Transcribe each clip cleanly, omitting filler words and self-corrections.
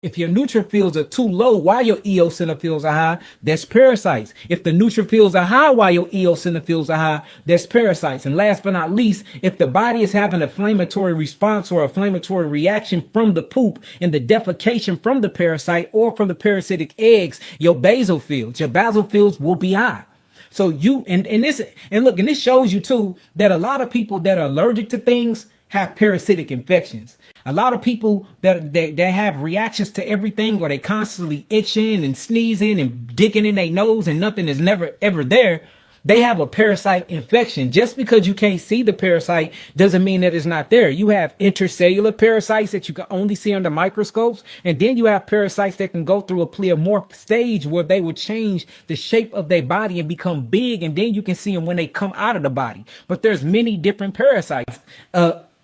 If your neutrophils are too low while your eosinophils are high, that's parasites. If the neutrophils are high while your eosinophils are high, that's parasites. And last but not least, if the body is having an inflammatory response or inflammatory reaction from the poop and the defecation from the parasite or from the parasitic eggs, your basophils will be high. So this shows you too that a lot of people that are allergic to things have parasitic infections. A lot of people that have reactions to everything, or they constantly itching and sneezing and digging in their nose and nothing is never ever there, they have a parasite infection. Just because you can't see the parasite doesn't mean that it's not there. You have intercellular parasites that you can only see under microscopes, and then you have parasites that can go through a pleomorph stage where they will change the shape of their body and become big, and then you can see them when they come out of the body. But there's many different parasites.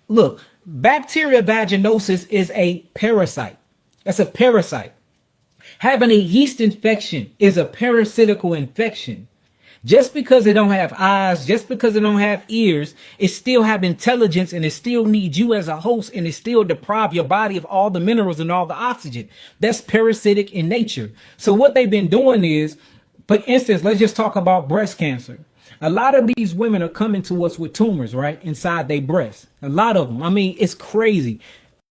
Look, bacteria vaginosis is a parasite. That's a parasite. Having a yeast infection is a parasitical infection. Just because they don't have eyes, just because they don't have ears, it still have intelligence, and it still needs you as a host, and it still deprive your body of all the minerals and all the oxygen. That's parasitic in nature. So what they've been doing is, for instance, let's just talk about breast cancer. A lot of these women are coming to us with tumors, right, inside their breasts. A lot of them. I mean, it's crazy.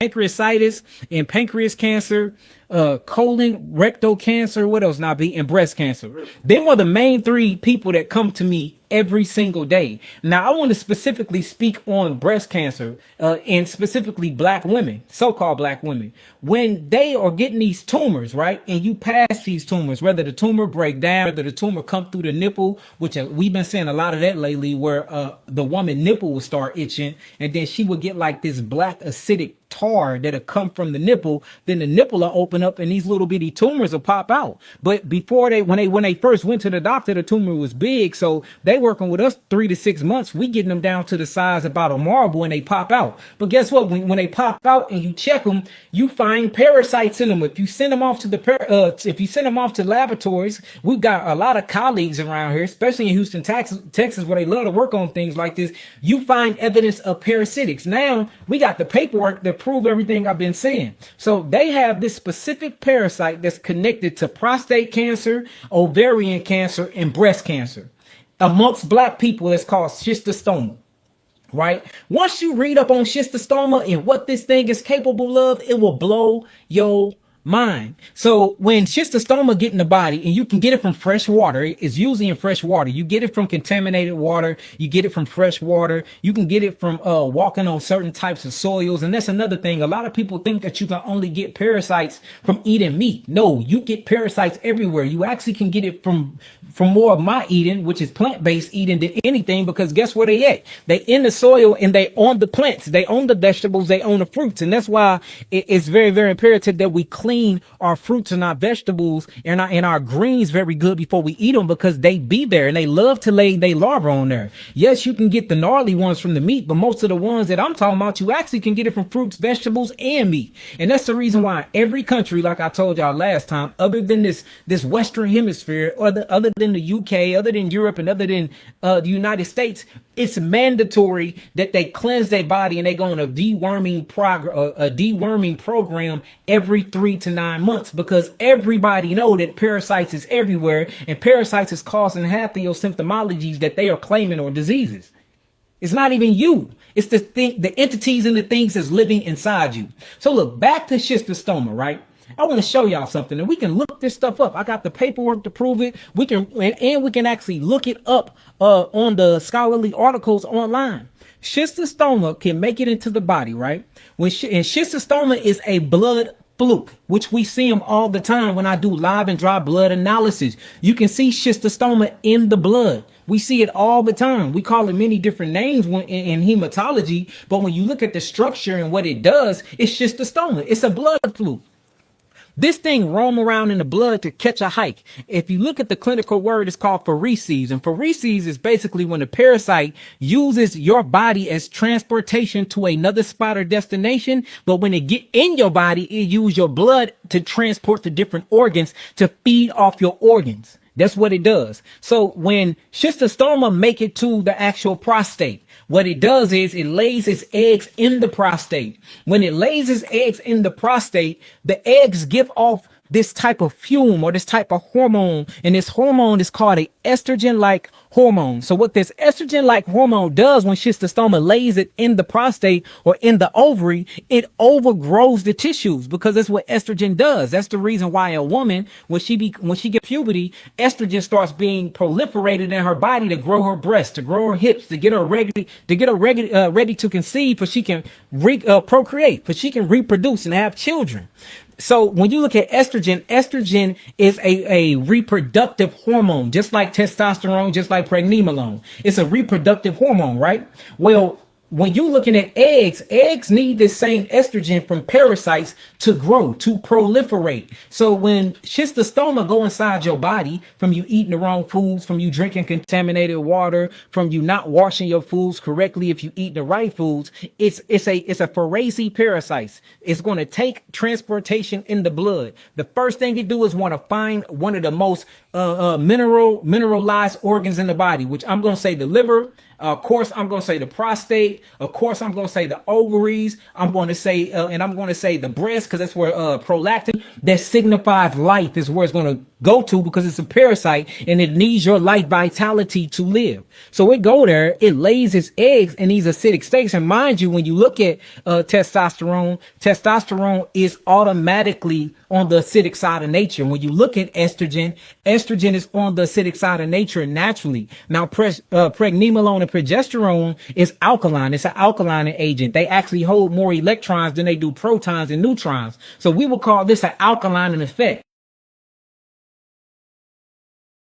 Pancreatitis and pancreas cancer, colon, rectal cancer, what else not be, and breast cancer. Them are the main three people that come to me every single day. Now, I want to specifically speak on breast cancer, and specifically black women, so-called black women. When they are getting these tumors, right, and you pass these tumors, whether the tumor break down, whether the tumor come through the nipple, which we've been seeing a lot of that lately, where the woman nipple will start itching, and then she would get like this black acidic tar that'll come from the nipple. Then the nipple will open up and these little bitty tumors will pop out. But before when they first went to the doctor, the tumor was big. So they working with us 3 to 6 months. We getting them down to the size about a marble and they pop out. But guess what? When they pop out and you check them, you find parasites in them. If you send them off to laboratories, we've got a lot of colleagues around here, especially in Houston, Texas, where they love to work on things like this. You find evidence of parasitics. Now we got the paperwork that prove everything I've been saying. So they have this specific parasite that's connected to prostate cancer, ovarian cancer, and breast cancer. Amongst black people, it's called schistosoma. Right? Once you read up on schistosoma and what this thing is capable of, it will blow your mind. So when schistosoma get in the body, and you can get it from fresh water, it's usually in fresh water. You get it from contaminated water. You get it from fresh water. You can get it from walking on certain types of soils. And that's another thing. A lot of people think that you can only get parasites from eating meat. No, you get parasites everywhere. You actually can get it from more of my eating, which is plant-based eating, than anything, because guess where they at? They in the soil and they own the plants. They own the vegetables. They own the fruits. And that's why it's very, very imperative that we clean our fruits and our vegetables and our greens very good before we eat them, because they be there and they love to lay their larvae on there. Yes, you can get the gnarly ones from the meat, but most of the ones that I'm talking about, you actually can get it from fruits, vegetables, and meat. And that's the reason why every country, like I told y'all last time, other than this Western hemisphere, or other than the UK, other than Europe, and other than the United States, it's mandatory that they cleanse their body and they go on a deworming program every 3 to 9 months, because everybody know that parasites is everywhere, and parasites is causing half of your symptomologies that they are claiming or diseases. It's not even you. It's the entities and the things that's living inside you. So look, back to schistosoma, right? I want to show y'all something, and we can look this stuff up. I got the paperwork to prove it. We can actually look it up on the scholarly articles online. Schistosoma can make it into the body, right? And schistosoma is a blood fluke, which we see them all the time when I do live and dry blood analysis. You can see schistosoma in the blood. We see it all the time. We call it many different names in hematology, but when you look at the structure and what it does, it's schistosoma. It's a blood fluke. This thing roam around in the blood to catch a hike. If you look at the clinical word, it's called pheresis. And pheresis is basically when the parasite uses your body as transportation to another spot or destination. But when it get in your body, it uses your blood to transport to different organs to feed off your organs. That's what it does. So when schistosoma make it to the actual prostate, what it does is it lays its eggs in the prostate. When it lays its eggs in the prostate, the eggs give off this type of fume or this type of hormone. And this hormone is called a estrogen-like hormone. So what this estrogen-like hormone does when schistosoma lays it in the prostate or in the ovary, it overgrows the tissues, because that's what estrogen does. That's the reason why a woman, when she gets puberty, estrogen starts being proliferated in her body to grow her breasts, to grow her hips, to get her ready to conceive, for she can procreate, for she can reproduce and have children. So when you look at estrogen is a reproductive hormone, just like testosterone, just like pregnenolone. It's a reproductive hormone, right? Well, when you're looking at eggs need this same estrogen from parasites to grow, to proliferate. So when schistosoma go inside your body from you eating the wrong foods, from you drinking contaminated water, from you not washing your foods correctly, if you eat the right foods, it's a Parasi parasite. It's going to take transportation in the blood. The first thing it do is want to find one of the most mineralized organs in the body, which I'm going to say the liver. Of course, I'm going to say the prostate. Of course, I'm going to say the ovaries. I'm going to say, the breast, because that's where prolactin, that signifies life, is where it's going to go to, because it's a parasite and it needs your life vitality to live. So it go there, it lays its eggs in these acidic states. And mind you, when you look at testosterone is automatically on the acidic side of nature. When you look at estrogen is on the acidic side of nature naturally. Now, pregnenolone and progesterone is alkaline. It's an alkaline agent. They actually hold more electrons than they do protons and neutrons. So we will call this an alkaline effect.